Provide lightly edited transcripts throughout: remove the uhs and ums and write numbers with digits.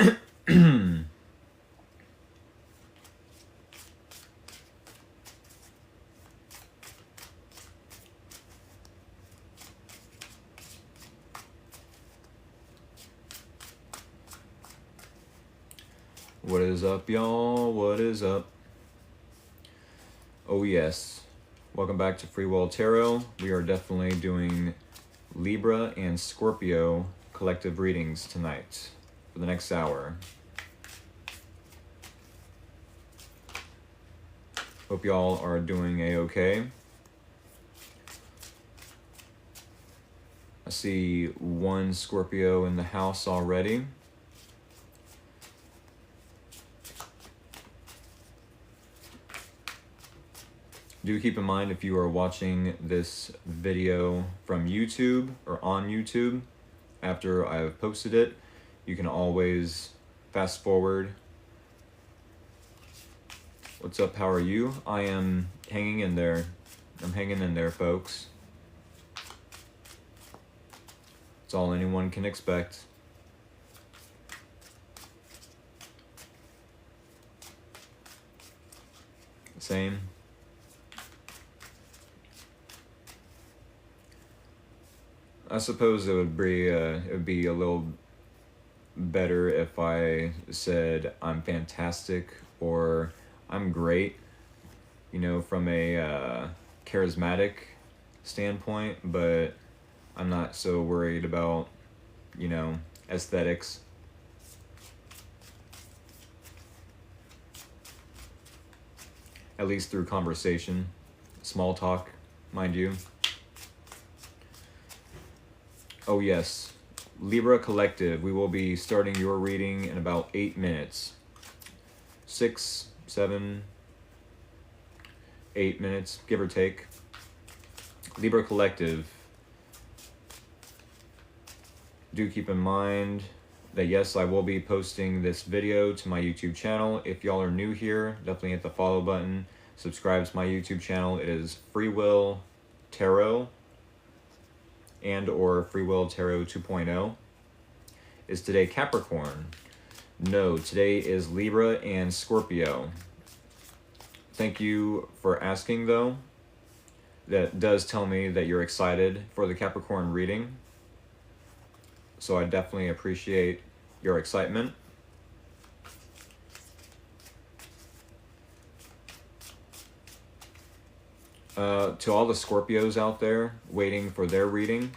What is up, y'all? What is up? Oh yes, welcome back to Free Will Tarot. We are definitely doing Libra and Scorpio collective readings tonight for the next hour. Hope y'all are doing a-okay. I see one Scorpio in the house already. Do keep in mind, if you are watching this video from YouTube or on YouTube after I've posted it, you can always fast forward. What's up? How are you? I am hanging in there. I'm hanging in there, folks. That's all anyone can expect. Same. I suppose it would be a little better if I said I'm fantastic or I'm great, you know, from a charismatic standpoint, but I'm not so worried about, you know, aesthetics. At least through conversation, small talk, mind you. Oh yes, Libra Collective, we will be starting your reading in about 8 minutes. 6, 7, 8 minutes, give or take. Libra Collective, do keep in mind that yes, I will be posting this video to my YouTube channel. If y'all are new here, definitely hit the follow button. Subscribe to my YouTube channel. It is Free Will Tarot and or Free Will Tarot 2.0. Is today Capricorn? No, today is Libra and Scorpio. Thank you for asking though. That does tell me that you're excited for the Capricorn reading. So I definitely appreciate your excitement. To all the Scorpios out there waiting for their reading,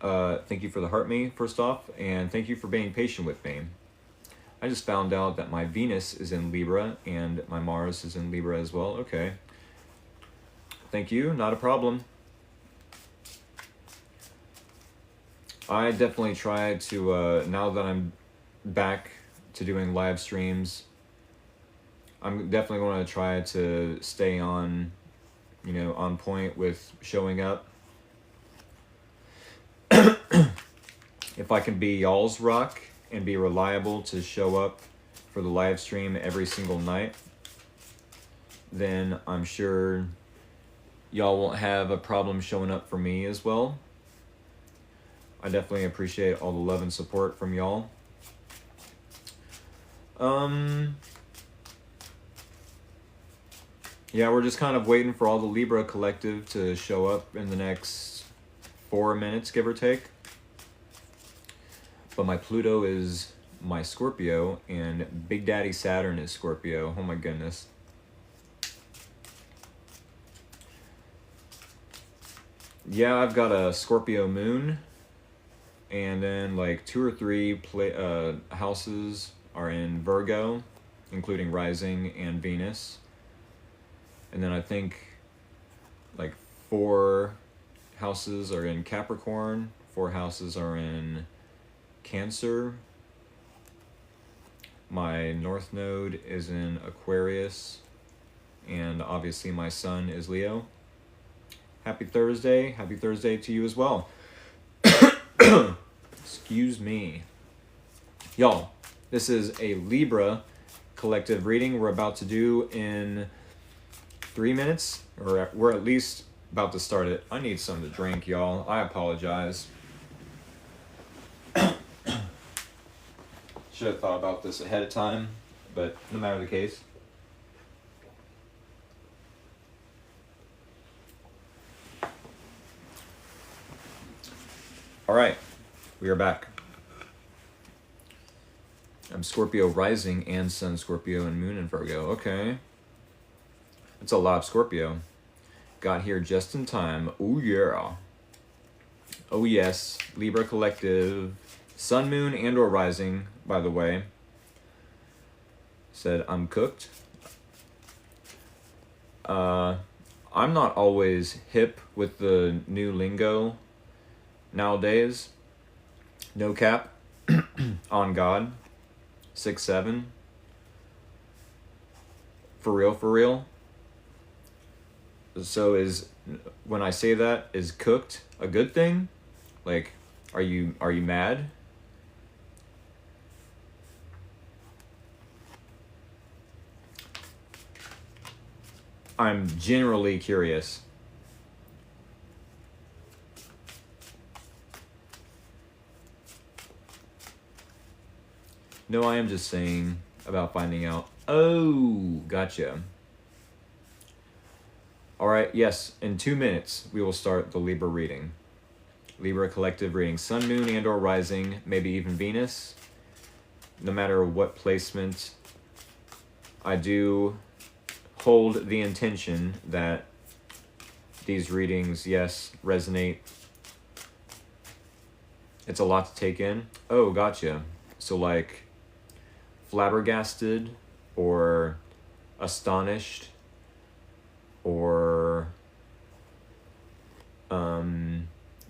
thank you for the heart me, first off, and thank you for being patient with me. I just found out that my Venus is in Libra and my Mars is in Libra as well. Okay. Thank you, not a problem. I definitely try to, now that I'm back to doing live streams, I'm definitely going to try to stay on, you know, on point with showing up. If I can be y'all's rock and be reliable to show up for the live stream every single night, then I'm sure y'all won't have a problem showing up for me as well. I definitely appreciate all the love and support from y'all. Yeah, we're just kind of waiting for all the Libra Collective to show up in the next 4 minutes, give or take. But my Pluto is my Scorpio, and Big Daddy Saturn is Scorpio. Oh my goodness. Yeah, I've got a Scorpio moon, and then like 2 or 3 houses are in Virgo, including Rising and Venus. And then I think like 4 houses are in Capricorn, 4 houses are in Cancer. My North Node is in Aquarius, and obviously my Sun is Leo. Happy Thursday to you as well. Excuse me. Y'all, this is a Libra collective reading we're about to do in 3 minutes, or we're at least about to start it. I need something to drink, y'all. I apologize. Should have thought about this ahead of time, but no matter the case. All right, we are back. I'm Scorpio rising and Sun Scorpio and Moon in Virgo. Okay. That's a lot of Scorpio. Got here just in time. Oh yeah. Oh yes. Libra collective. Sun, Moon, and or rising, by the way. Said I'm cooked. I'm not always hip with the new lingo nowadays. No cap. On God. 6'7". For real, for real. So when I say that, is cooked a good thing? Like, are you mad? I'm generally curious. No, I am just saying about finding out. Oh, gotcha. All right, yes, in 2 minutes, we will start the Libra reading. Libra collective reading. Sun, Moon, and or rising, maybe even Venus. No matter what placement, I do hold the intention that these readings, yes, resonate. It's a lot to take in. Oh, gotcha. So like flabbergasted or astonished or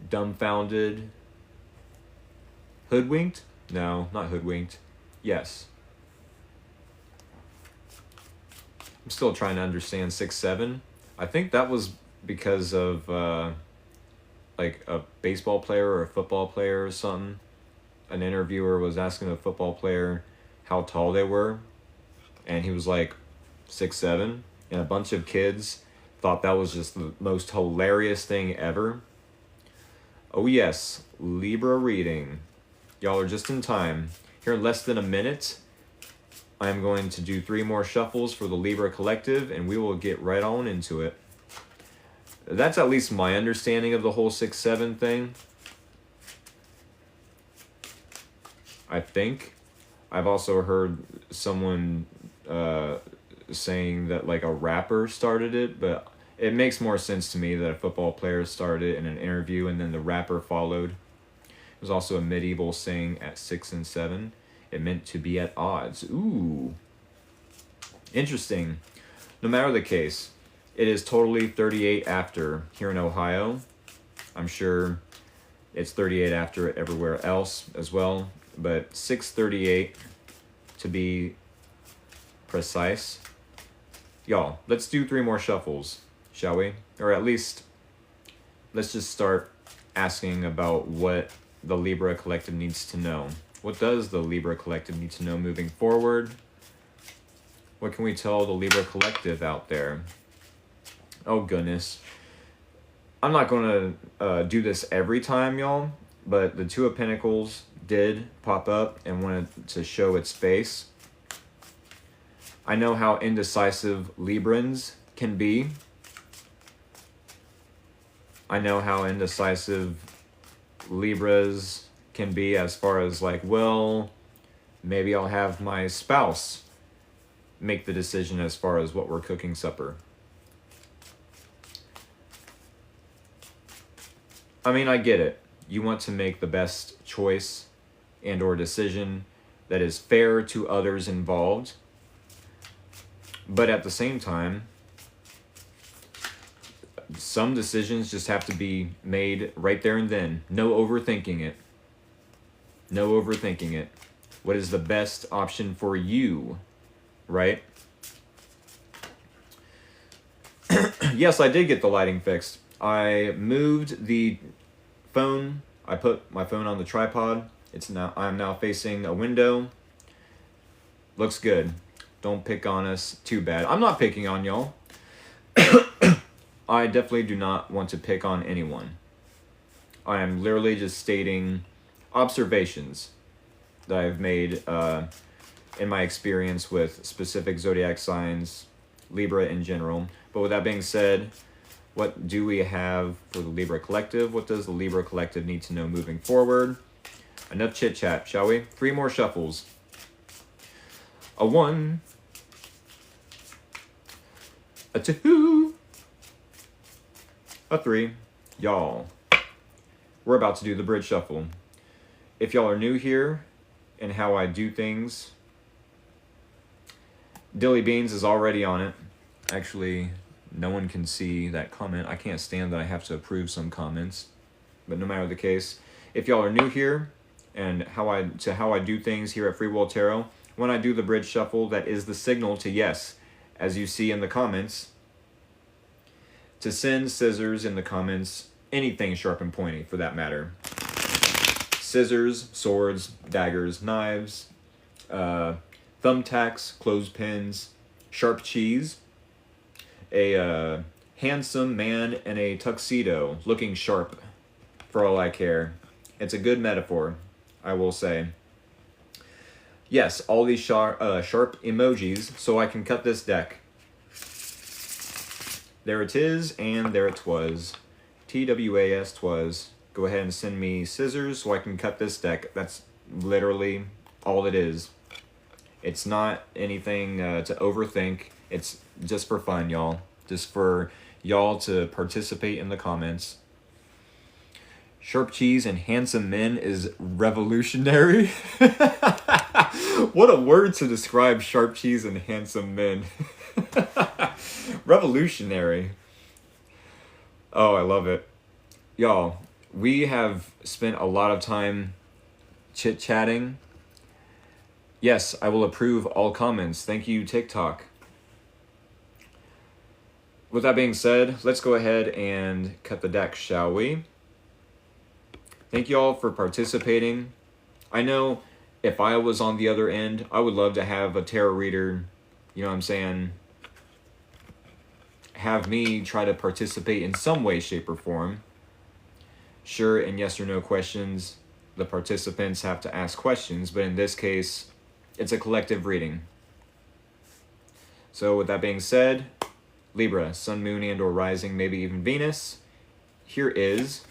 dumbfounded, hoodwinked? No, not hoodwinked. Yes. I'm still trying to understand 6'7". I think that was because of like a baseball player or a football player or something. An interviewer was asking a football player how tall they were, and he was like 6'7", and a bunch of kids thought that was just the most hilarious thing ever. Oh yes, Libra reading. Y'all are just in time. Here in less than a minute, I'm going to do 3 more shuffles for the Libra collective, and we will get right on into it. That's at least my understanding of the whole 6'7" thing. I think. I've also heard someone saying that like a rapper started it, but it makes more sense to me that a football player started it in an interview and then the rapper followed. There's also a medieval saying at 6 and 7. It meant to be at odds. Ooh. Interesting. No matter the case, it is totally 38 after here in Ohio. I'm sure it's 38 after everywhere else as well, but 6:38 to be precise. Y'all, let's do 3 more shuffles, shall we? Or at least, let's just start asking about what the Libra collective needs to know. What does the Libra collective need to know moving forward? What can we tell the Libra collective out there? Oh, goodness. I'm not going to do this every time, y'all, but the Two of Pentacles did pop up and wanted to show its face. I know how indecisive Librans can be. I know how indecisive Libras can be as far as like, well, maybe I'll have my spouse make the decision as far as what we're cooking supper. I mean, I get it. You want to make the best choice and or decision that is fair to others involved. But at the same time, some decisions just have to be made right there and then. No overthinking it. No overthinking it. What is the best option for you, right? Yes, I did get the lighting fixed. I moved the phone. I put my phone on the tripod. I'm now facing a window. Looks good. Don't pick on us too bad. I'm not picking on y'all. I definitely do not want to pick on anyone. I am literally just stating observations. that I've made in my experience with specific zodiac signs, Libra in general. But with that being said, what do we have for the Libra Collective? What does the Libra Collective need to know moving forward? Enough chit-chat, shall we? 3 more shuffles. A 1, a 2, a 3. Y'all, we're about to do the bridge shuffle. If y'all are new here and how I do things, Dilly Beans is already on it. Actually, no one can see that comment. I can't stand that I have to approve some comments. But no matter the case, if y'all are new here and how I do things here at Free Will Tarot, when I do the bridge shuffle, that is the signal to yes, as you see in the comments, to send scissors in the comments, anything sharp and pointy for that matter. Scissors, swords, daggers, knives, thumbtacks, clothespins, sharp cheese, a handsome man in a tuxedo looking sharp for all I care. It's a good metaphor, I will say. Yes, all these sharp emojis so I can cut this deck. There it is, and there it was. TWAS twas. Go ahead and send me scissors so I can cut this deck. That's literally all it is. It's not anything to overthink. It's just for fun, y'all. Just for y'all to participate in the comments. Sharp cheese and handsome men is revolutionary. What a word to describe sharp cheese and handsome men. Revolutionary. Oh, I love it. Y'all, we have spent a lot of time chit-chatting. Yes, I will approve all comments. Thank you, TikTok. With that being said, let's go ahead and cut the deck, shall we? Thank you all for participating. I know if I was on the other end, I would love to have a tarot reader, you know what I'm saying, have me try to participate in some way, shape, or form. Sure, in yes or no questions, the participants have to ask questions, but in this case, it's a collective reading. So with that being said, Libra, Sun, Moon, and or Rising, maybe even Venus, here is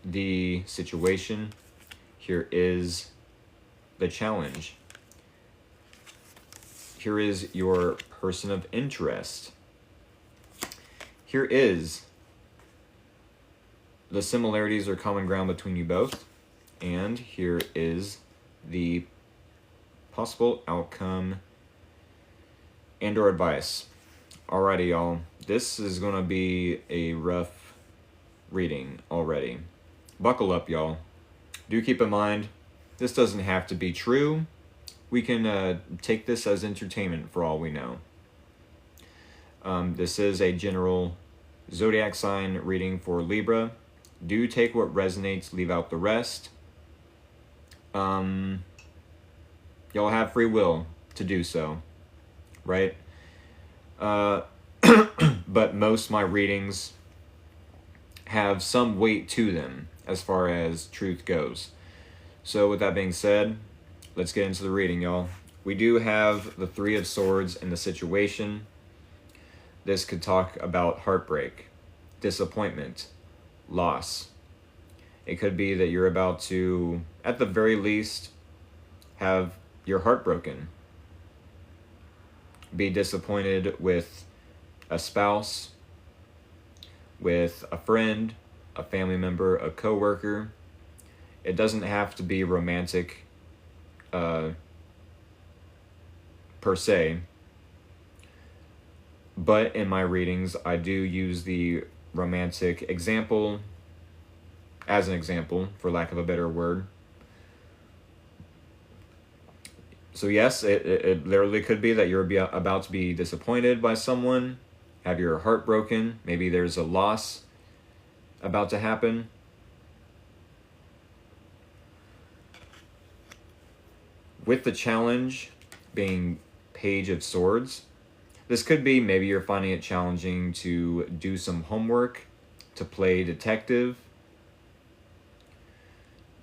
the situation. Here is the challenge. Here is your person of interest. Here is the similarities or common ground between you both. And here is the possible outcome and or advice. Alrighty, y'all. This is going to be a rough reading already. Buckle up, y'all. Do keep in mind, this doesn't have to be true. We can take this as entertainment for all we know. This is a general zodiac sign reading for Libra. Do take what resonates, leave out the rest. Y'all have free will to do so, right? But most of my readings have some weight to them as far as truth goes. So with that being said, let's get into the reading, y'all. We do have the 3 of Swords in the situation. This could talk about heartbreak, disappointment, loss. It could be that you're about to, at the very least, have your heart broken. Be disappointed with a spouse, with a friend, a family member, a coworker. It doesn't have to be romantic per se. But in my readings, I do use the romantic example as an example, for lack of a better word. So yes, it literally could be that you're about to be disappointed by someone, have your heart broken. Maybe there's a loss about to happen. With the challenge being Page of Swords, this could be maybe you're finding it challenging to do some homework, to play detective.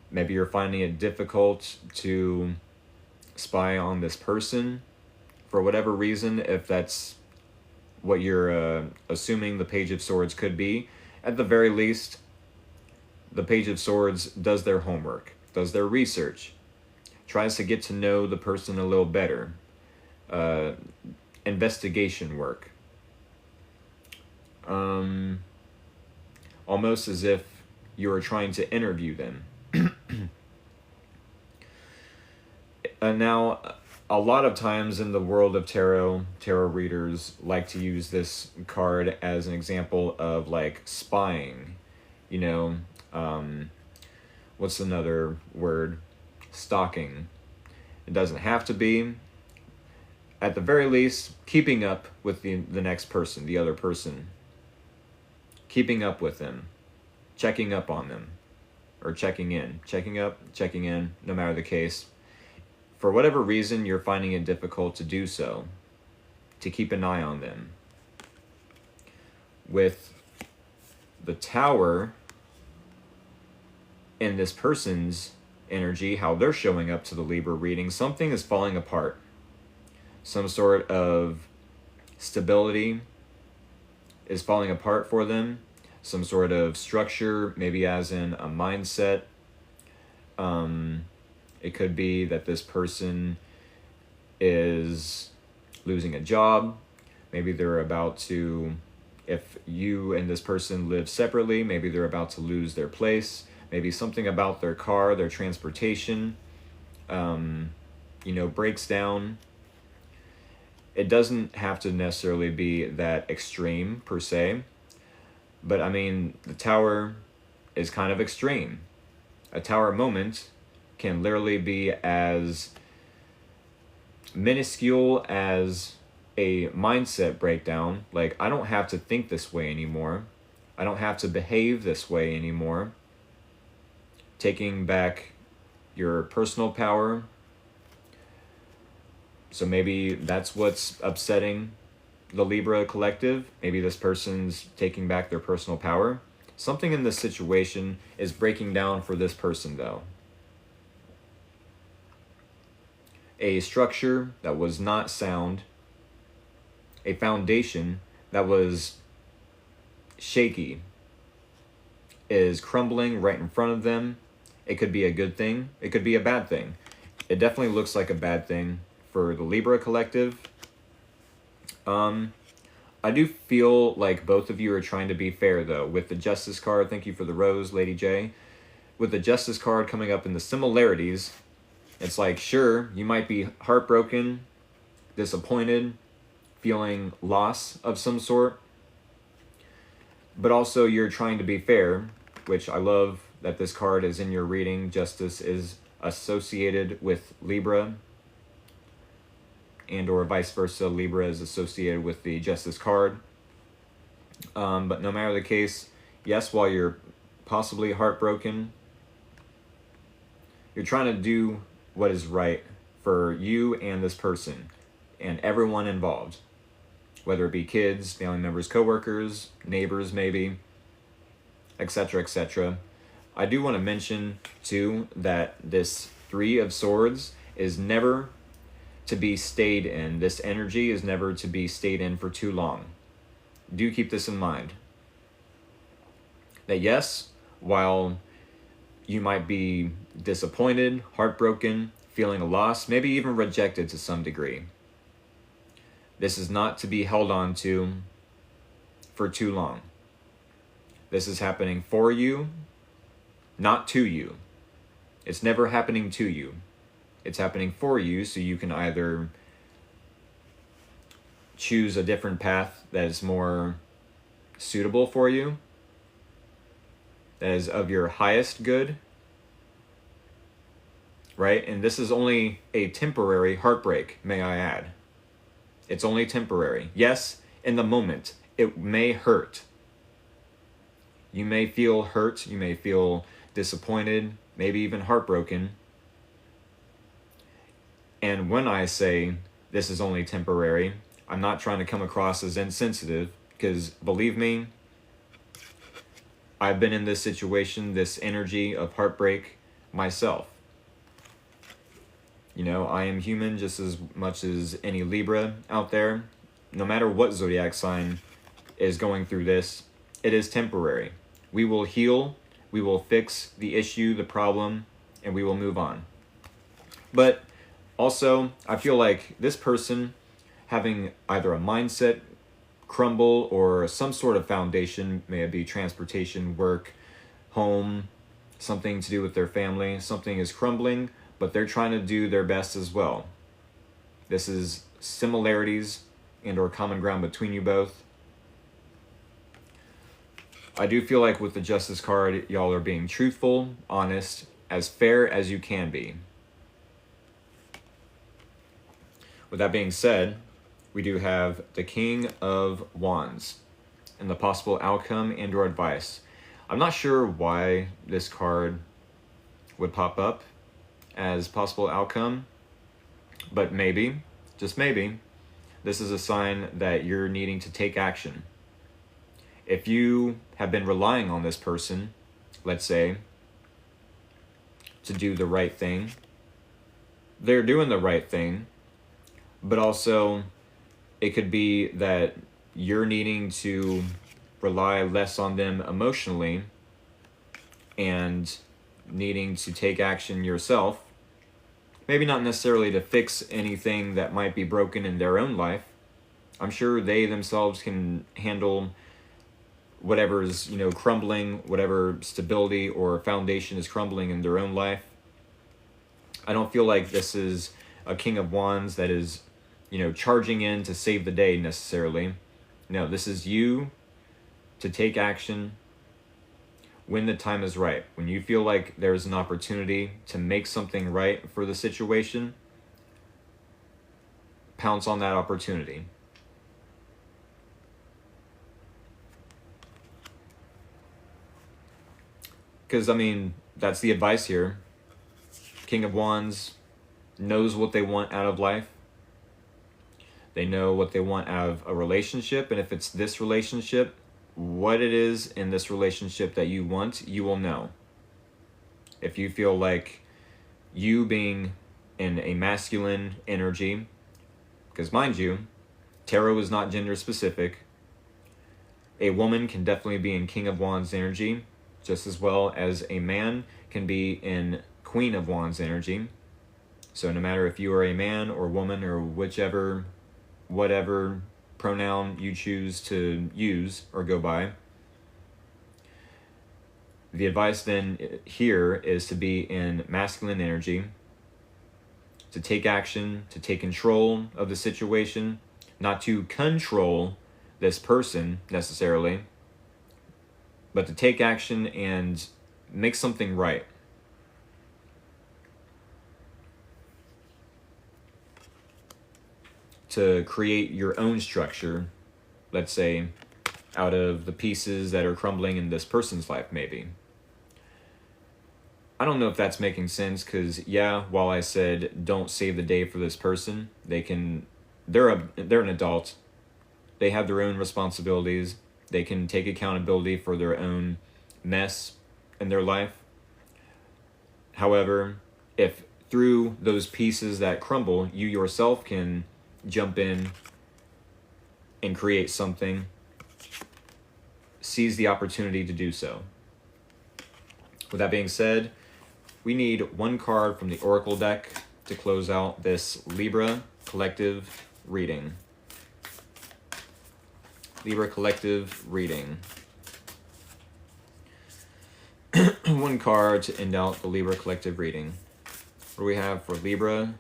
Maybe you're finding it difficult to spy on this person for whatever reason, if that's what you're assuming the Page of Swords could be. At the very least, the Page of Swords does their homework, does their research, tries to get to know the person a little better. Investigation work. Almost as if you are trying to interview them. Now, a lot of times in the world of tarot readers like to use this card as an example of like spying. You know, what's another word? Stalking. It doesn't have to be. At the very least, keeping up with the next person, the other person. Keeping up with them. Checking up on them. Or checking in. Checking up, checking in, no matter the case. For whatever reason, you're finding it difficult to do so. To keep an eye on them. With the Tower in this person's energy, how they're showing up to the Libra reading, something is falling apart. Some sort of stability is falling apart for them. Some sort of structure, maybe as in a mindset. It could be that this person is losing a job. Maybe they're about to, if you and this person live separately, maybe they're about to lose their place. Maybe something about their car, their transportation, breaks down. It doesn't have to necessarily be that extreme per se, but I mean, the Tower is kind of extreme. A Tower moment can literally be as minuscule as a mindset breakdown. Like, I don't have to think this way anymore. I don't have to behave this way anymore. Taking back your personal power. So maybe that's what's upsetting the Libra collective. Maybe this person's taking back their personal power. Something in this situation is breaking down for this person, though. A structure that was not sound. A foundation that was shaky is crumbling right in front of them. It could be a good thing. It could be a bad thing. It definitely looks like a bad thing for the Libra collective. I do feel like both of you are trying to be fair, though. With the Justice card, thank you for the rose, Lady J. With the Justice card coming up in the similarities, it's like, sure, you might be heartbroken, disappointed, feeling loss of some sort. But also you're trying to be fair, which I love that this card is in your reading. Justice is associated with Libra, and or vice versa, Libra is associated with the Justice card. But no matter the case, yes, while you're possibly heartbroken, you're trying to do what is right for you and this person and everyone involved, whether it be kids, family members, coworkers, neighbors maybe, etc., etc. I do want to mention too that this Three of Swords is never to be stayed in. This energy is never to be stayed in for too long. Do keep this in mind. That yes, while you might be disappointed, heartbroken, feeling a loss, maybe even rejected to some degree, this is not to be held on to for too long. This is happening for you, not to you. It's never happening to you. It's happening for you, so you can either choose a different path that is more suitable for you, that is of your highest good, right? And this is only a temporary heartbreak, may I add. It's only temporary. Yes, in the moment, it may hurt. You may feel hurt, you may feel disappointed, maybe even heartbroken. And when I say this is only temporary, I'm not trying to come across as insensitive, because believe me, I've been in this situation, this energy of heartbreak, myself. You know, I am human just as much as any Libra out there. No matter what zodiac sign is going through this, it is temporary. We will heal, we will fix the issue, the problem, and we will move on. But also, I feel like this person having either a mindset crumble or some sort of foundation, may it be transportation, work, home, something to do with their family, something is crumbling, but they're trying to do their best as well. This is similarities and or common ground between you both. I do feel like with the Justice card, y'all are being truthful, honest, as fair as you can be. With that being said, we do have the King of Wands and the possible outcome and or advice. I'm not sure why this card would pop up as possible outcome, but maybe, just maybe, this is a sign that you're needing to take action. If you have been relying on this person, let's say, to do the right thing, they're doing the right thing, but also it could be that you're needing to rely less on them emotionally and needing to take action yourself. Maybe not necessarily to fix anything that might be broken in their own life. I'm sure they themselves can handle whatever's, crumbling, whatever stability or foundation is crumbling in their own life. I don't feel like this is a King of Wands that is, charging in to save the day necessarily. No, this is you to take action when the time is right. When you feel like there's an opportunity to make something right for the situation, pounce on that opportunity. Because, that's the advice here. King of Wands knows what they want out of life. They know what they want out of a relationship. And if it's this relationship, what it is in this relationship that you want, you will know. If you feel like you being in a masculine energy, because mind you, tarot is not gender specific. A woman can definitely be in King of Wands energy, just as well as a man can be in Queen of Wands energy. So no matter if you are a man or woman or whatever pronoun you choose to use or go by, the advice then here is to be in masculine energy, to take action, to take control of the situation, not to control this person necessarily, but to take action and make something right. To create your own structure, let's say, out of the pieces that are crumbling in this person's life, maybe. I don't know if that's making sense, because, while I said don't save the day for this person, they're an adult. They have their own responsibilities. They can take accountability for their own mess in their life. However, if through those pieces that crumble, you yourself can jump in and create something, seize the opportunity to do so. With that being said, we need one card from the Oracle deck to close out this Libra collective reading. Libra collective reading. One card to end out the Libra collective reading. What do we have for Libra?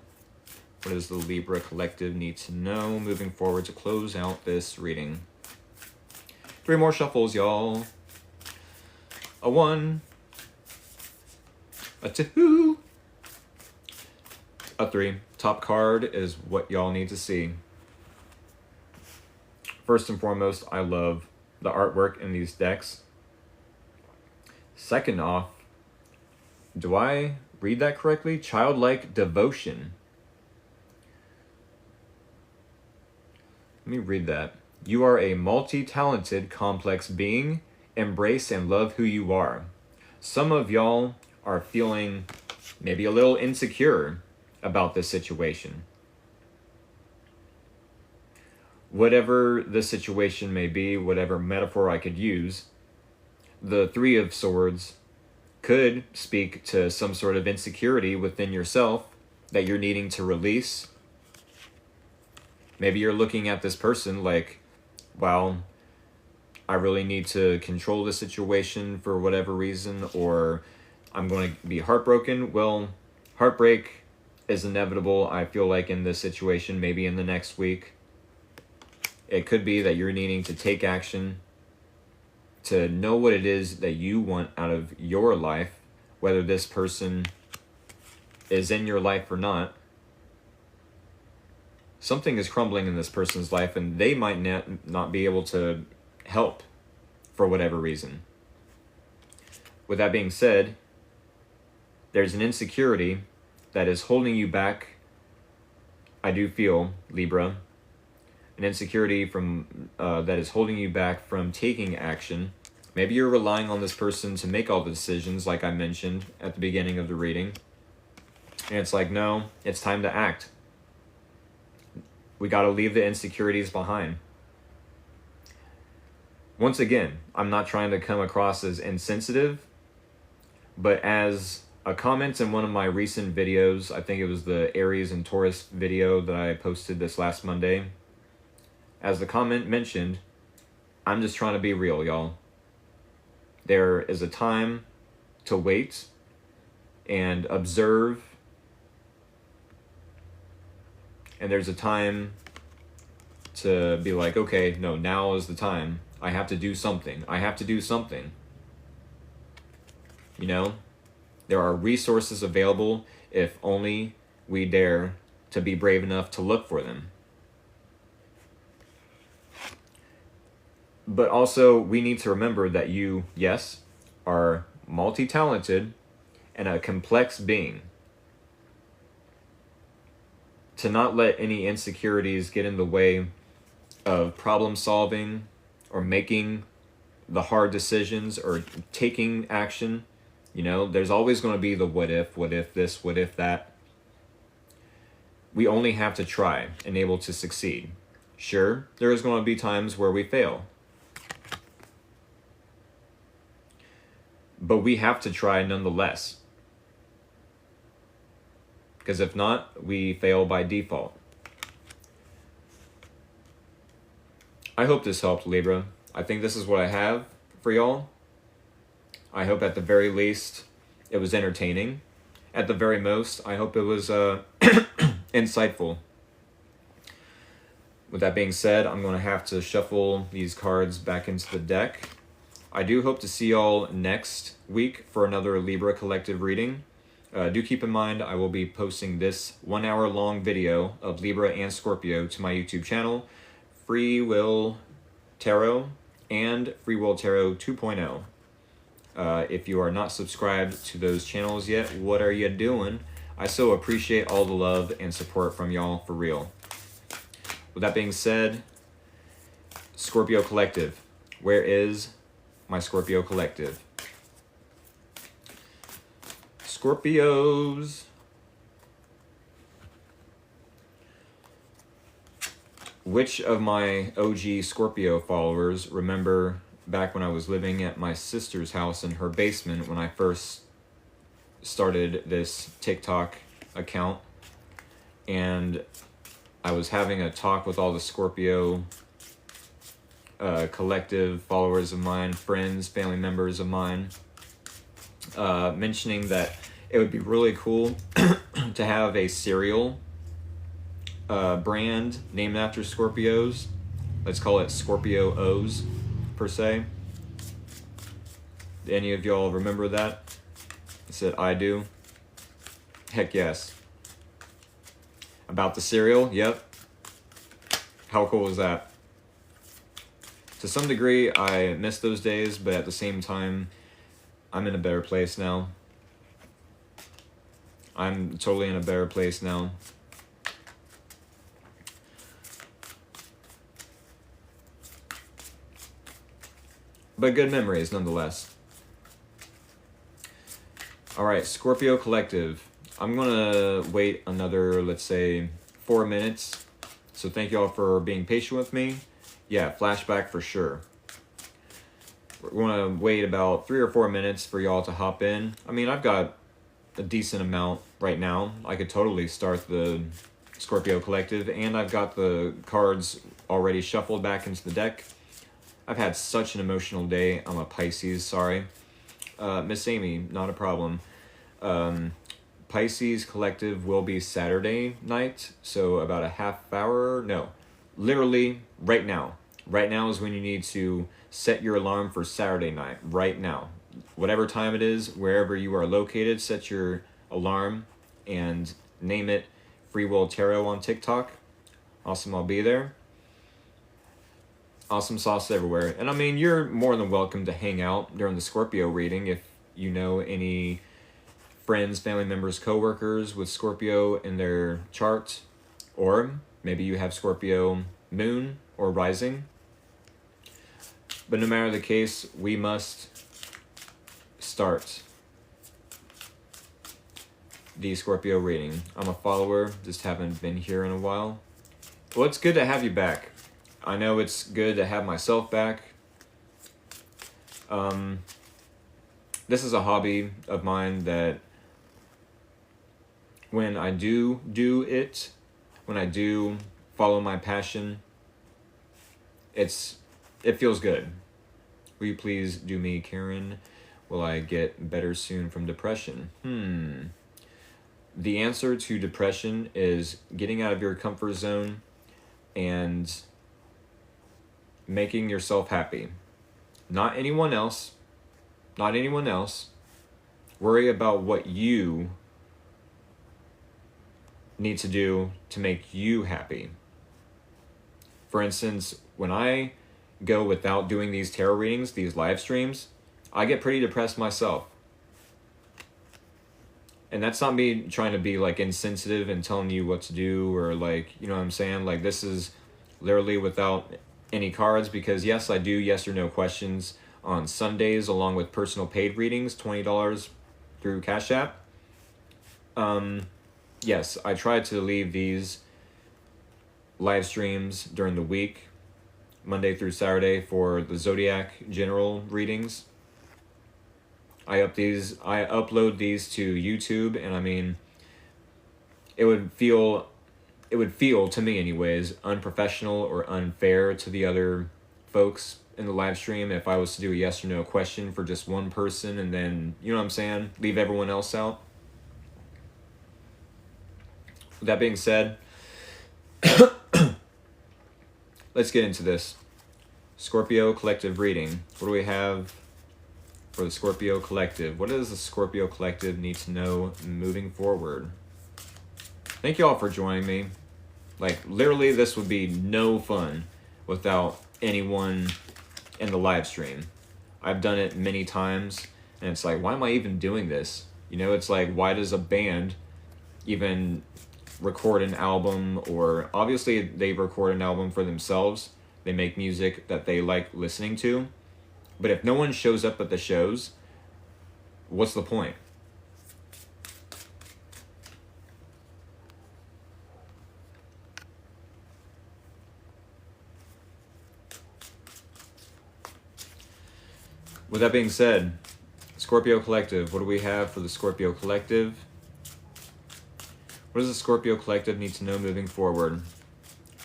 What does the Libra collective need to know moving forward to close out this reading? 3 more shuffles, y'all. A 1. A 2. A 3. Top card is what y'all need to see. First and foremost, I love the artwork in these decks. Second off, do I read that correctly? Childlike devotion. Let me read that. You are a multi-talented, complex being. Embrace and love who you are. Some of y'all are feeling maybe a little insecure about this situation. Whatever the situation may be, whatever metaphor I could use, the Three of Swords could speak to some sort of insecurity within yourself that you're needing to release. Maybe you're looking at this person like, well, I really need to control the situation for whatever reason, or I'm going to be heartbroken. Well, heartbreak is inevitable, I feel like, in this situation, maybe in the next week. It could be that you're needing to take action to know what it is that you want out of your life, whether this person is in your life or not. Something is crumbling in this person's life, and they might not be able to help for whatever reason. With that being said, there's an insecurity that is holding you back. I do feel, Libra, an insecurity from that is holding you back from taking action. Maybe you're relying on this person to make all the decisions, like I mentioned at the beginning of the reading. And it's like, no, it's time to act. We got to leave the insecurities behind. Once again, I'm not trying to come across as insensitive, but as a comment in one of my recent videos, I think it was the Aries and Taurus video that I posted this last Monday, as the comment mentioned, I'm just trying to be real, y'all. There is a time to wait and observe, and there's a time to be like, okay, no, now is the time. I have to do something. I have to do something. You know, there are resources available if only we dare to be brave enough to look for them. But also, we need to remember that you, yes, are multi-talented and a complex being. To not let any insecurities get in the way of problem solving or making the hard decisions or taking action. You know, there's always going to be the what if this, what if that. We only have to try and able to succeed. Sure, there is going to be times where we fail. But we have to try nonetheless. Because if not, we fail by default. I hope this helped, Libra. I think this is what I have for y'all. I hope at the very least it was entertaining. At the very most, I hope it was insightful. With that being said, I'm going to have to shuffle these cards back into the deck. I do hope to see y'all next week for another Libra collective reading. Do keep in mind I will be posting this 1 hour long video of Libra and Scorpio to my YouTube channel, Free Will Tarot and Free Will Tarot 2.0. If you are not subscribed to those channels yet, what are you doing? I so appreciate all the love and support from y'all, for real. With that being said, Scorpio Collective, where is my Scorpio Collective? Scorpios. Which of my OG Scorpio followers remember back when I was living at my sister's house in her basement when I first started this TikTok account, and I was having a talk with all the Scorpio collective followers of mine, friends, family members of mine, mentioning that it would be really cool to have a cereal brand named after Scorpios. Let's call it Scorpio O's, per se. Any of y'all remember that? I said, I do. Heck yes. About the cereal? Yep. How cool is that? To some degree, I miss those days, but at the same time, I'm in a better place now. I'm totally in a better place now. But good memories, nonetheless. All right, Scorpio Collective. I'm going to wait another, let's say, 4 minutes. So thank you all for being patient with me. Yeah, flashback for sure. We're going to wait about 3 or 4 minutes for y'all to hop in. I mean, I've got a decent amount right now. I could totally start the Scorpio Collective, and I've got the cards already shuffled back into the deck. I've had such an emotional day. I'm a Pisces, sorry. Miss Amy, not a problem. Pisces Collective will be Saturday night, so about a half hour. No, literally right now. Right now is when you need to set your alarm for Saturday night. Right now. Whatever time it is, wherever you are located, set your alarm and name it Free Will Tarot on TikTok. Awesome, I'll be there. Awesome sauce everywhere. And I mean, you're more than welcome to hang out during the Scorpio reading if you know any friends, family members, coworkers with Scorpio in their chart, or maybe you have Scorpio moon or rising. But no matter the case, we must start the Scorpio reading. I'm a follower, just haven't been here in a while. Well, it's good to have you back. I know it's good to have myself back. This is a hobby of mine that when I do it, when I do follow my passion, it feels good. Will you please do me, Karen? Will I get better soon from depression? The answer to depression is getting out of your comfort zone and making yourself happy. Not anyone else. Not anyone else. Worry about what you need to do to make you happy. For instance, when I go without doing these tarot readings, these live streams, I get pretty depressed myself. And that's not me trying to be like insensitive and telling you what to do or like, you know what I'm saying? Like this is literally without any cards because yes, I do yes or no questions on Sundays along with personal paid readings, $20 through Cash App. Yes, I try to leave these live streams during the week, Monday through Saturday for the Zodiac general readings. I upload these to YouTube, and I mean, it would feel to me anyways unprofessional or unfair to the other folks in the live stream if I was to do a yes or no question for just one person and then, you know what I'm saying, leave everyone else out. With that being said, let's get into this. Scorpio Collective reading. What do we have for the Scorpio Collective? What does the Scorpio Collective need to know moving forward? Thank you all for joining me. Like, literally, this would be no fun without anyone in the live stream. I've done it many times, and it's like, why am I even doing this? You know, it's like, why does a band even record an album? Or obviously, they record an album for themselves. They make music that they like listening to. But if no one shows up at the shows, what's the point? With that being said, Scorpio Collective, what do we have for the Scorpio Collective? What does the Scorpio Collective need to know moving forward?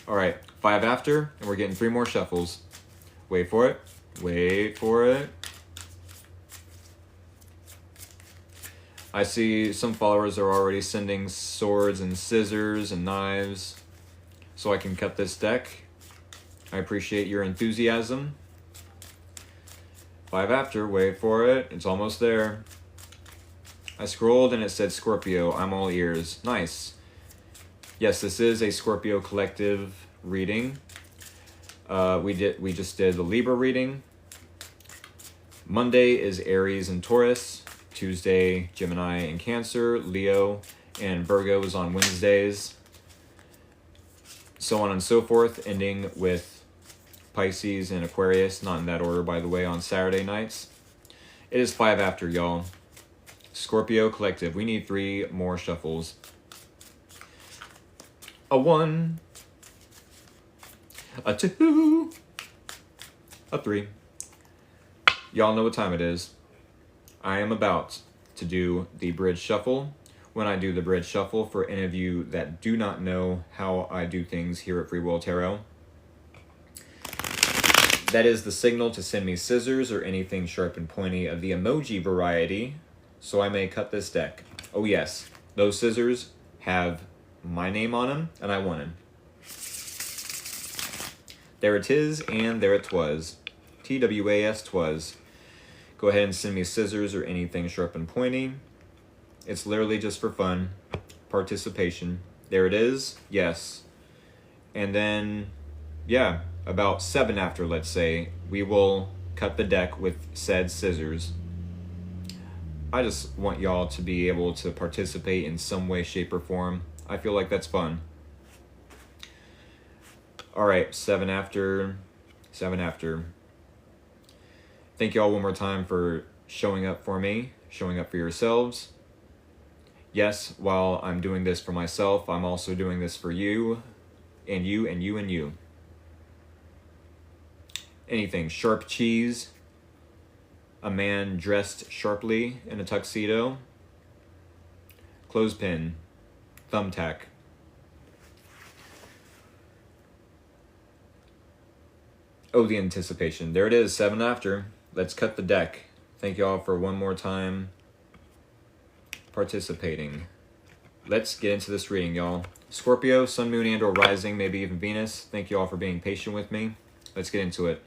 All right, 5 after, and we're getting 3 more shuffles. Wait for it. Wait for it. I see some followers are already sending swords and scissors and knives so I can cut this deck. I appreciate your enthusiasm. 5 after, wait for it. It's almost there. I scrolled and it said Scorpio. I'm all ears. Nice. Yes, this is a Scorpio Collective reading. We just did the Libra reading. Monday is Aries and Taurus. Tuesday, Gemini and Cancer. Leo and Virgo is on Wednesdays. So on and so forth, ending with Pisces and Aquarius, not in that order, by the way, on Saturday nights. It is 5 after, y'all. Scorpio collective. We need 3 more shuffles. A 1, a 2, a 3. Y'all know what time it is. I am about to do the bridge shuffle. When I do the bridge shuffle, for any of you that do not know how I do things here at Free Will Tarot, that is the signal to send me scissors or anything sharp and pointy of the emoji variety, so I may cut this deck. Oh yes, those scissors have my name on them, and I want them. There it is, and there it was. TWAS twas. Go ahead and send me scissors or anything sharp and pointy. It's literally just for fun. Participation. There it is. Yes. And then, yeah, about 7 after, let's say, we will cut the deck with said scissors. I just want y'all to be able to participate in some way, shape, or form. I feel like that's fun. All right, 7 after, 7 after. Thank y'all one more time for showing up for me, showing up for yourselves. Yes, while I'm doing this for myself, I'm also doing this for you, and you, and you, and you. Anything, sharp cheese, a man dressed sharply in a tuxedo, clothespin, thumbtack. Oh, the anticipation. There it is, 7 after. Let's cut the deck. Thank y'all for one more time participating. Let's get into this reading, y'all. Scorpio, Sun, Moon, and or Rising, maybe even Venus. Thank you all for being patient with me. Let's get into it.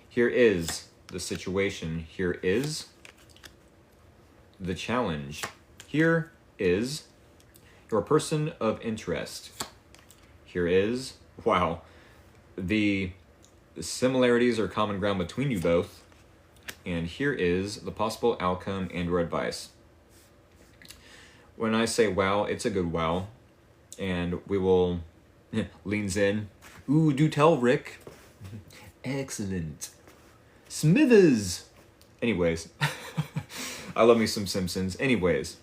Here is the situation. Here is the challenge. Here is your person of interest. Here is, wow, the similarities or common ground between you both. And here is the possible outcome and or advice. When I say wow, it's a good wow. And we will, leans in. Ooh, do tell, Rick. Excellent. Smithers. Anyways. I love me some Simpsons. Anyways.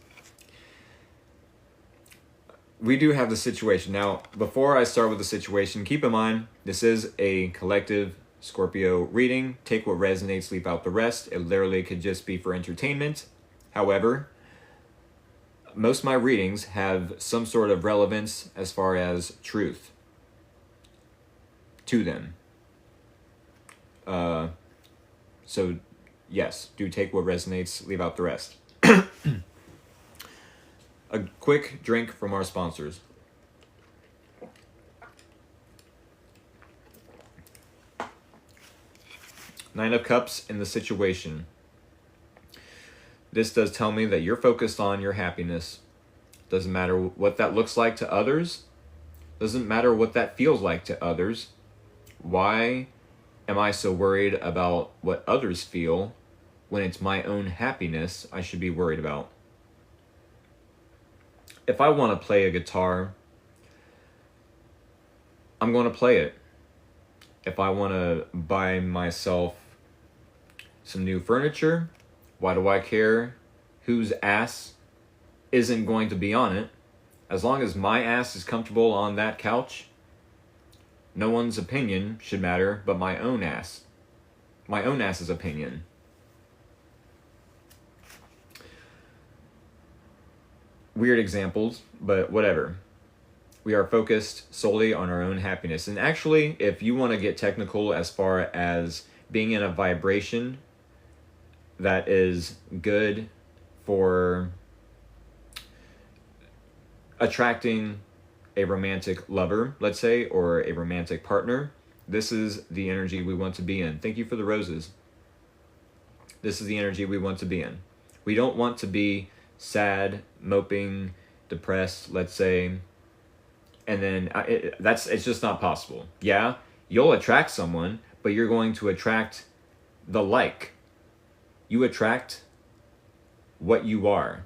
We do have the situation. Now, before I start with the situation, keep in mind, this is a collective Scorpio reading. Take what resonates, leave out the rest. It literally could just be for entertainment. However, most of my readings have some sort of relevance as far as truth to them. So, yes, do take what resonates, leave out the rest. A quick drink from our sponsors. Nine of Cups in the situation. This does tell me that you're focused on your happiness. Doesn't matter what that looks like to others. Doesn't matter what that feels like to others. Why am I so worried about what others feel when it's my own happiness I should be worried about? If I want to play a guitar, I'm going to play it. If I want to buy myself some new furniture, why do I care whose ass isn't going to be on it? As long as my ass is comfortable on that couch, no one's opinion should matter but my own ass. My own ass's opinion. Weird examples, but whatever. We are focused solely on our own happiness. And actually, if you want to get technical as far as being in a vibration that is good for attracting a romantic lover, let's say, or a romantic partner, this is the energy we want to be in. Thank you for the roses. This is the energy we want to be in. We don't want to be sad, moping, depressed, let's say, and then it's just not possible. Yeah, you'll attract someone, but you're going to attract the like. You attract what you are.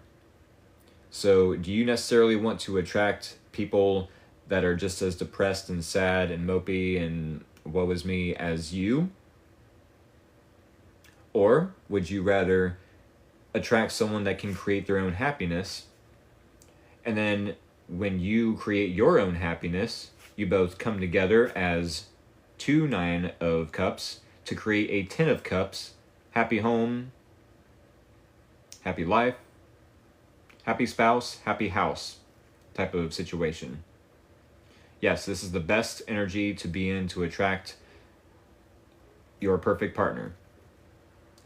So do you necessarily want to attract people that are just as depressed and sad and mopey and woe is me as you? Or would you rather attract someone that can create their own happiness. And then when you create your own happiness, you both come together as two Nine of Cups to create a Ten of Cups, happy home, happy life, happy spouse, happy house type of situation. Yes, this is the best energy to be in to attract your perfect partner.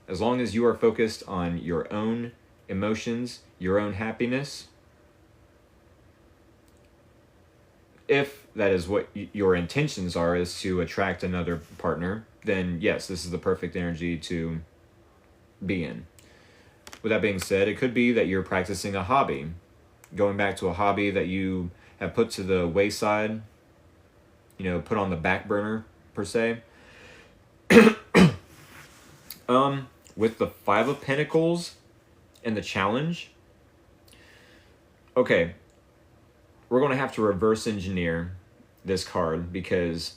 As long as you are focused on your own emotions, your own happiness, if that is what your intentions are, is to attract another partner, then yes, this is the perfect energy to be in. With that being said, it could be that you're practicing a hobby, going back to a hobby that you have put to the wayside, put on the back burner, per se. With the Five of Pentacles and the challenge, okay, we're going to have to reverse engineer this card, because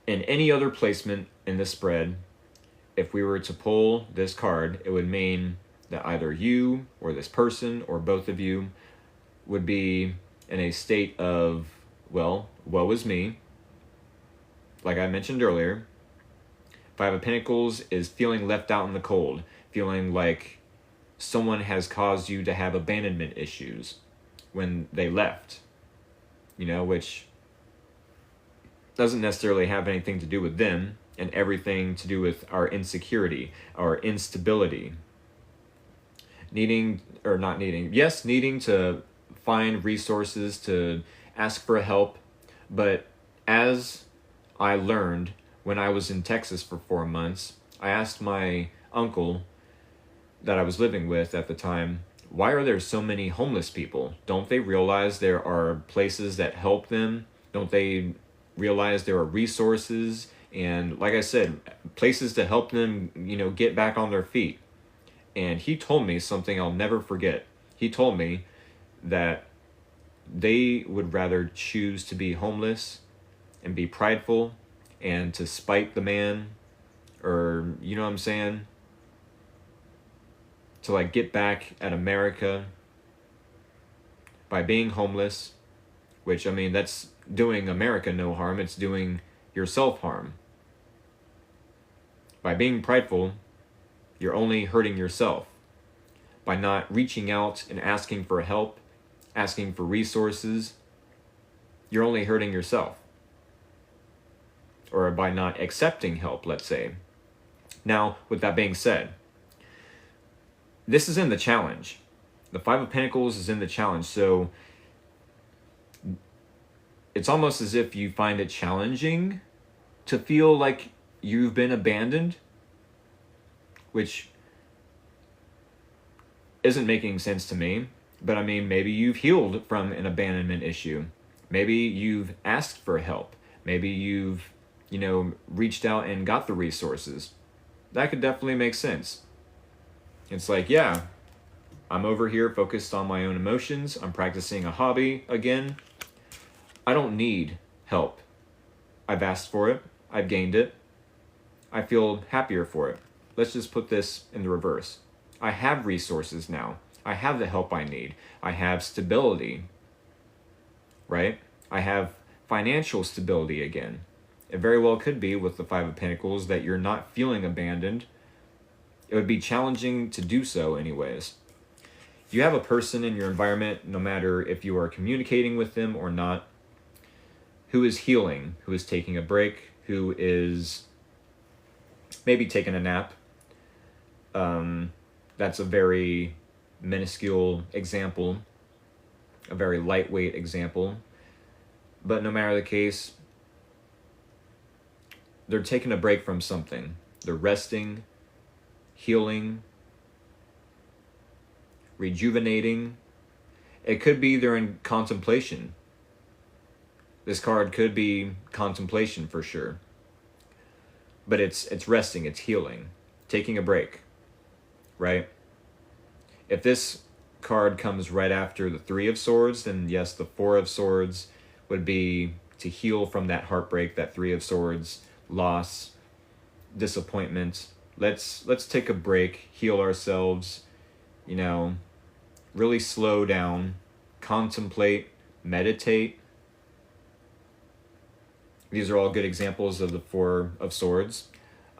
in any other placement in the spread, if we were to pull this card, it would mean that either you or this person or both of you would be in a state of, well, woe is me. Like I mentioned earlier, Five of Pentacles is feeling left out in the cold, feeling like someone has caused you to have abandonment issues when they left, which doesn't necessarily have anything to do with them, and everything to do with our insecurity, our instability. Needing to find resources, to ask for help. But as I learned when I was in Texas for 4 months, I asked my uncle that I was living with at the time, why are there so many homeless people? Don't they realize there are places that help them? Don't they realize there are resources and, like I said, places to help them, get back on their feet? And he told me something I'll never forget. He told me that they would rather choose to be homeless and be prideful and to spite the man, or, you know what I'm saying? To get back at America by being homeless, which, that's doing America no harm. It's doing yourself harm. By being prideful, you're only hurting yourself. By not reaching out and asking for help, asking for resources, you're only hurting yourself. Or by not accepting help, let's say. Now, with that being said, this is in the challenge. The Five of Pentacles is in the challenge, so it's almost as if you find it challenging to feel like you've been abandoned, which isn't making sense to me. But maybe you've healed from an abandonment issue. Maybe you've asked for help. Maybe you've, reached out and got the resources. That could definitely make sense. It's like, yeah, I'm over here focused on my own emotions. I'm practicing a hobby again. I don't need help. I've asked for it. I've gained it. I feel happier for it. Let's just put this in the reverse. I have resources now. I have the help I need. I have stability, right? I have financial stability again. It very well could be with the Five of Pentacles that you're not feeling abandoned. It would be challenging to do so anyways. You have a person in your environment, no matter if you are communicating with them or not, who is healing, who is taking a break, who is maybe taking a nap. That's a very minuscule example, a very lightweight example. But no matter the case, they're taking a break from something. They're resting, healing, rejuvenating. It could be they're in contemplation. This card could be contemplation for sure. But it's resting, it's healing, taking a break, right? If this card comes right after the Three of Swords, then yes, the Four of Swords would be to heal from that heartbreak, that Three of Swords, loss, disappointment. Let's take a break, heal ourselves, you know, really slow down, contemplate, meditate. These are all good examples of the Four of Swords.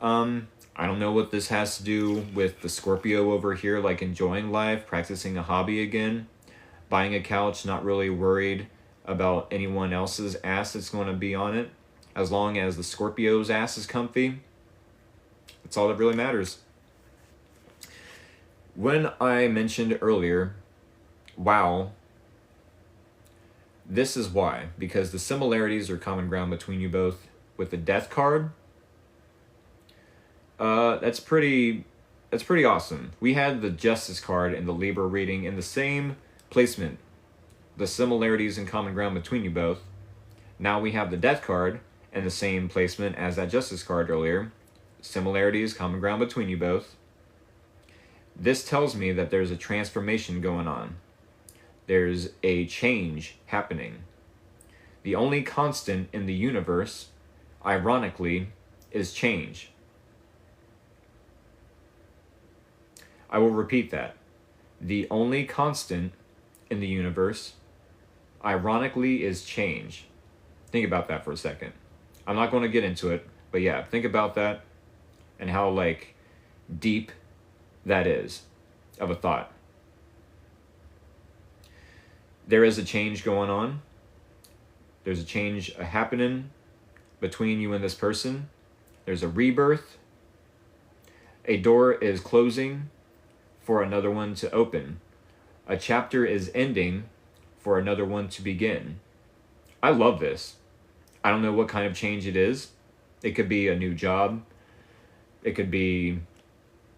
I don't know what this has to do with the Scorpio over here, like enjoying life, practicing a hobby again, buying a couch, not really worried about anyone else's ass that's going to be on it. As long as the Scorpio's ass is comfy, that's all that really matters. When I mentioned earlier, wow, this is why. Because the similarities or common ground between you both with the Death card, that's pretty awesome. We had the Justice card in the Libra reading in the same placement. The similarities and common ground between you both. Now we have the Death card in the same placement as that Justice card earlier. Similarities, common ground between you both. This tells me that there's a transformation going on. There's a change happening. The only constant in the universe, ironically, is change. I will repeat that. The only constant in the universe, ironically, is change. Think about that for a second. I'm not going to get into it, but yeah, think about that and how, like, deep that is of a thought. There is a change going on. There's a change happening between you and this person. There's a rebirth. A door is closing for another one to open. A chapter is ending for another one to begin. I love this. I don't know what kind of change it is. It could be a new job. It could be,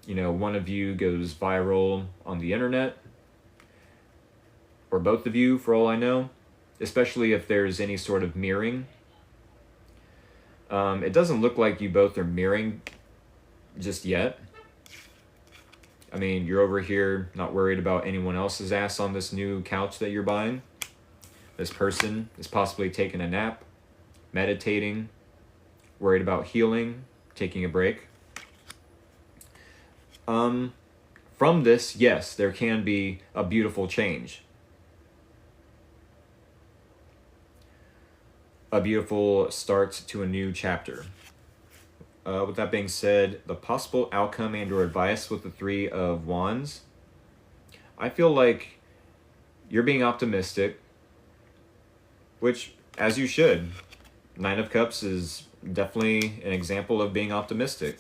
you know, one of you goes viral on the internet. Or both of you, for all I know. Especially if there's any sort of mirroring. It doesn't look like you both are mirroring just yet. I mean, you're over here not worried about anyone else's ass on this new couch that you're buying. This person is possibly taking a nap, meditating, worried about healing, taking a break. From this, yes, there can be a beautiful change. A beautiful start to a new chapter. With that being said, the possible outcome and or advice with the Three of Wands. I feel like you're being optimistic, which, as you should. Nine of Cups is definitely an example of being optimistic.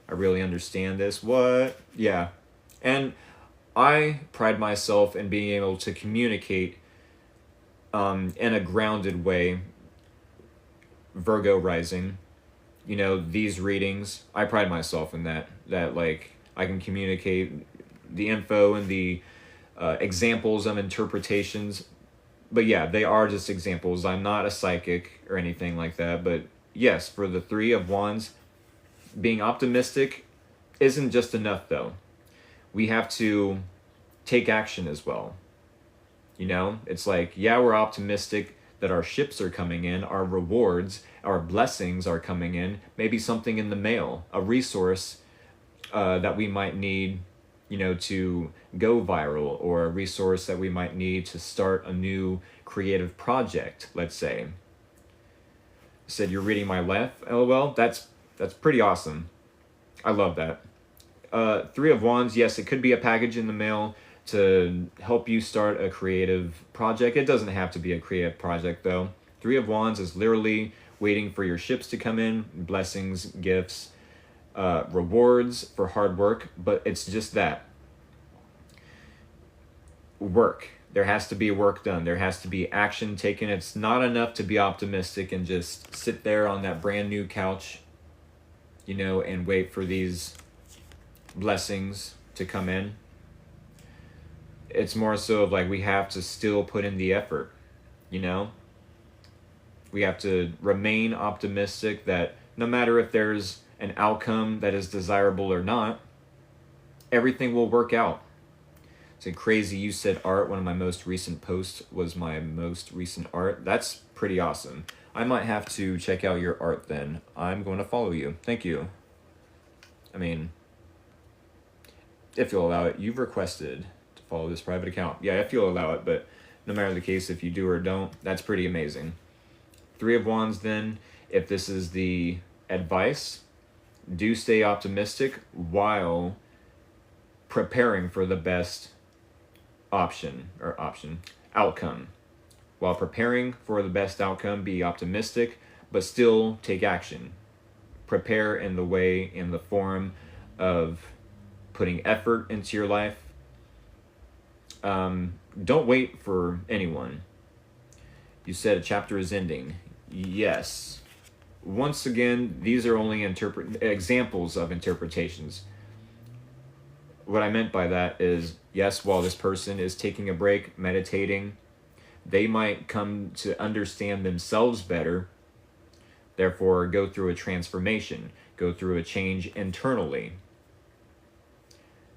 I really understand this. What? Yeah. And I pride myself in being able to communicate in a grounded way. Virgo rising. You know, these readings, I pride myself in that like I can communicate the info and the examples of interpretations. But yeah, they are just examples. I'm not a psychic or anything like that. But yes, for the Three of Wands, being optimistic isn't just enough though. We have to take action as well. You know, it's like, yeah, we're optimistic that our ships are coming in, our rewards, our blessings are coming in, maybe something in the mail, a resource that we might need, you know, to go viral, or a resource that we might need to start a new creative project, let's say. Said you're reading my life, LOL, that's pretty awesome. I love that. Three of Wands, yes, it could be a package in the mail to help you start a creative project. It doesn't have to be a creative project though. Three of Wands is literally waiting for your ships to come in, blessings, gifts, rewards for hard work, but it's just that. Work. There has to be work done. There has to be action taken. It's not enough to be optimistic and just sit there on that brand new couch, you know, and wait for these blessings to come in. It's more so of like, we have to still put in the effort, you know? We have to remain optimistic that no matter if there's an outcome that is desirable or not, everything will work out. It's crazy you said art. One of my most recent posts was my most recent art. That's pretty awesome. I might have to check out your art then. I'm going to follow you. Thank you. I mean, if you'll allow it. You've requested to follow this private account. Yeah, if you'll allow it, but no matter the case, if you do or don't, that's pretty amazing. Three of Wands then, if this is the advice, do stay optimistic while preparing for the best outcome. While preparing for the best outcome, be optimistic, but still take action. Prepare in the form of putting effort into your life. Don't wait for anyone. You said a chapter is ending. Yes. Once again, these are only examples of interpretations. What I meant by that is, yes, while this person is taking a break, meditating, they might come to understand themselves better, therefore go through a transformation, go through a change internally,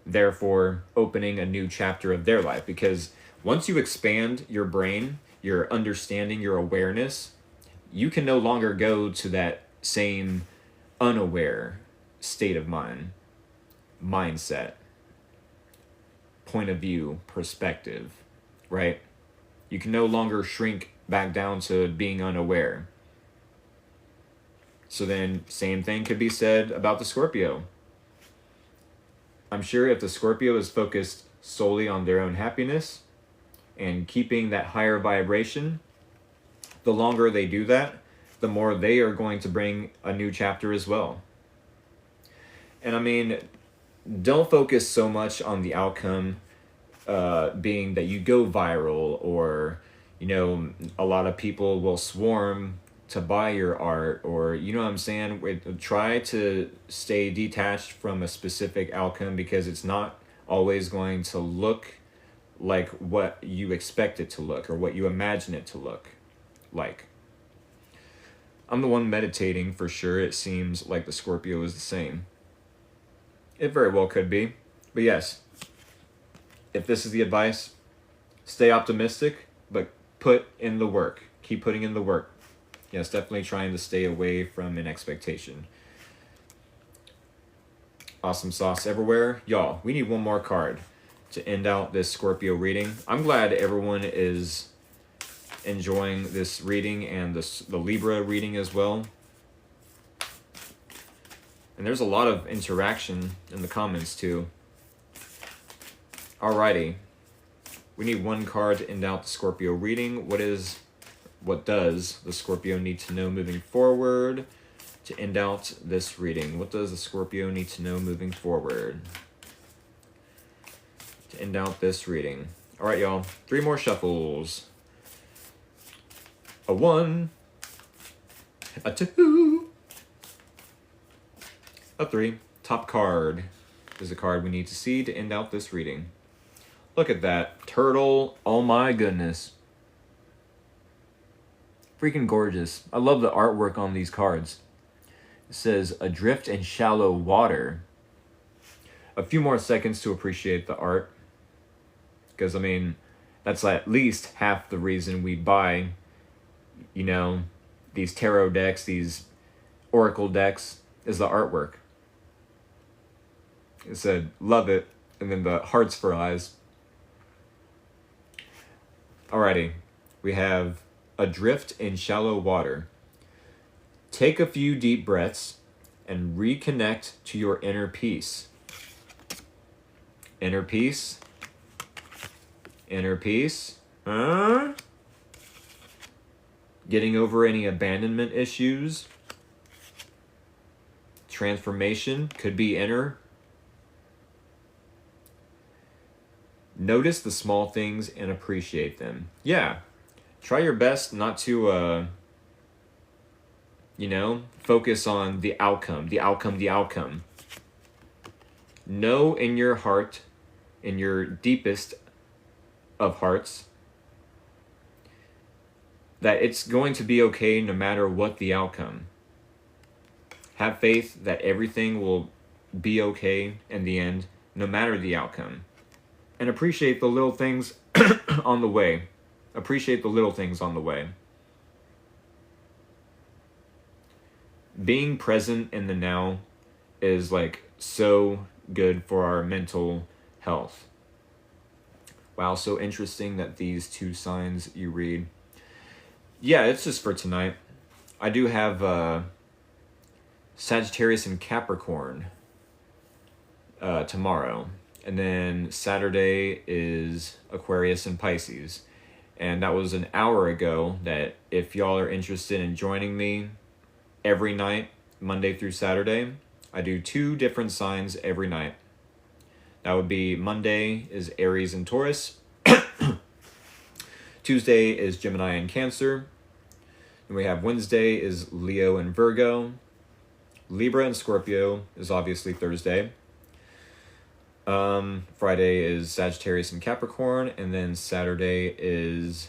therefore opening a new chapter of their life. Because once you expand your brain, your understanding, your awareness, you can no longer go to that same unaware state of mind, mindset, point of view, perspective, right? You can no longer shrink back down to being unaware. So then, same thing could be said about the Scorpio. I'm sure if the Scorpio is focused solely on their own happiness and keeping that higher vibration, the longer they do that, the more they are going to bring a new chapter as well. And I mean, don't focus so much on the outcome being that you go viral, or, you know, a lot of people will swarm to buy your art, or, you know what I'm saying? Try to stay detached from a specific outcome, because it's not always going to look like what you expect it to look or what you imagine it to look like. I'm the one meditating for sure. It seems like the Scorpio is the same. It very well could be. But yes, if this is the advice, stay optimistic, but put in the work. Keep putting in the work. Yes, definitely trying to stay away from an expectation. Awesome sauce everywhere. Y'all, we need one more card to end out this Scorpio reading. I'm glad everyone is enjoying this reading and the Libra reading as well. And there's a lot of interaction in the comments too. Alrighty. We need one card to end out the Scorpio reading. What does the Scorpio need to know moving forward to end out this reading? What does the Scorpio need to know moving forward to end out this reading? All right, y'all. 3 more shuffles. A 1, a 2, a 3. Top card is a card we need to see to end out this reading. Look at that. Turtle. Oh my goodness. Freaking gorgeous. I love the artwork on these cards. It says, adrift in shallow water. A few more seconds to appreciate the art. Because, I mean, that's at least half the reason we buy, you know, these tarot decks, these oracle decks, is the artwork. It said, love it, and then the hearts for eyes. Alrighty, we have adrift in shallow water. Take a few deep breaths and reconnect to your inner peace. Inner peace? Inner peace? Huh? Getting over any abandonment issues? Transformation could be inner. Notice the small things and appreciate them. Yeah. Try your best not to, focus on the outcome. Know in your heart, in your deepest of hearts, that it's going to be okay no matter what the outcome. Have faith that everything will be okay in the end, no matter the outcome. And appreciate the little things on the way. Appreciate the little things on the way. Being present in the now is like so good for our mental health. Wow, so interesting that these two signs you read. Yeah, it's just for tonight. I do have Sagittarius and Capricorn tomorrow. And then Saturday is Aquarius and Pisces. And that was an hour ago. That if y'all are interested in joining me every night, Monday through Saturday, I do 2 different signs every night. That would be Monday is Aries and Taurus. Tuesday is Gemini and Cancer. And we have Wednesday is Leo and Virgo. Libra and Scorpio is obviously Thursday. Friday is Sagittarius and Capricorn. And then Saturday is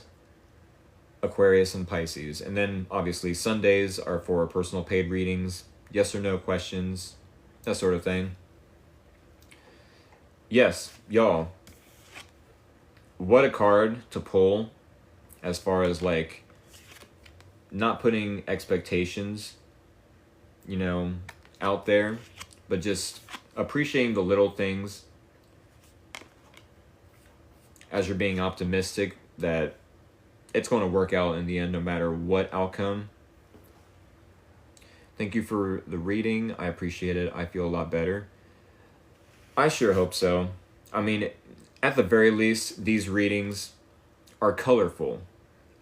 Aquarius and Pisces. And then obviously Sundays are for personal paid readings, yes or no questions, that sort of thing. Yes, y'all, what a card to pull as far as like not putting expectations, you know, out there, but just appreciating the little things as you're being optimistic that it's going to work out in the end no matter what outcome. Thank you for the reading. I appreciate it. I feel a lot better. I sure hope so. I mean, at the very least, these readings are colorful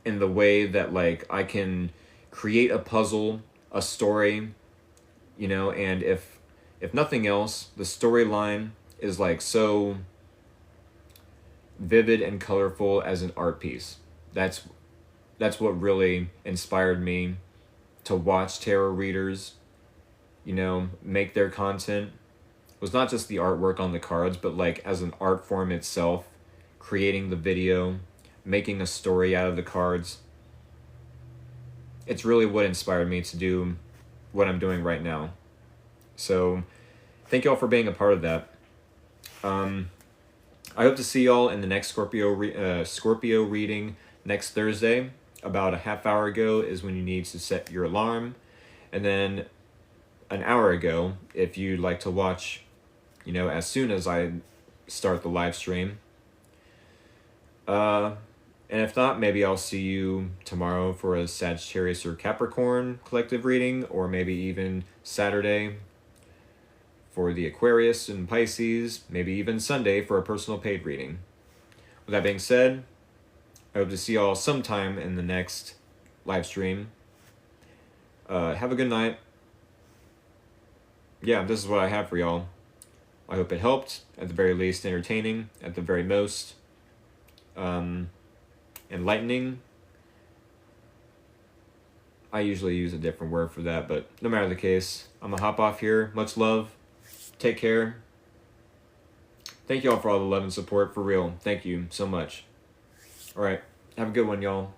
in the way that, like, I can create a puzzle, a story, you know, and if nothing else, the storyline is, like, so vivid and colorful as an art piece. That's what really inspired me to watch tarot readers, you know, make their content. Was not just the artwork on the cards, but like as an art form itself, creating the video, making a story out of the cards. It's really what inspired me to do what I'm doing right now. So thank y'all for being a part of that. I hope to see y'all in the next Scorpio reading next Thursday. About a half hour ago is when you need to set your alarm. And then an hour ago, if you'd like to watch, you know, as soon as I start the live stream. And if not, maybe I'll see you tomorrow for a Sagittarius or Capricorn collective reading, or maybe even Saturday for the Aquarius and Pisces, maybe even Sunday for a personal paid reading. With that being said, I hope to see y'all sometime in the next live stream. Have a good night. Yeah, this is what I have for y'all. I hope it helped, at the very least entertaining, at the very most enlightening. I usually use a different word for that, but no matter the case, I'm gonna hop off here. Much love. Take care. Thank y'all for all the love and support, for real. Thank you so much. All right, have a good one, y'all.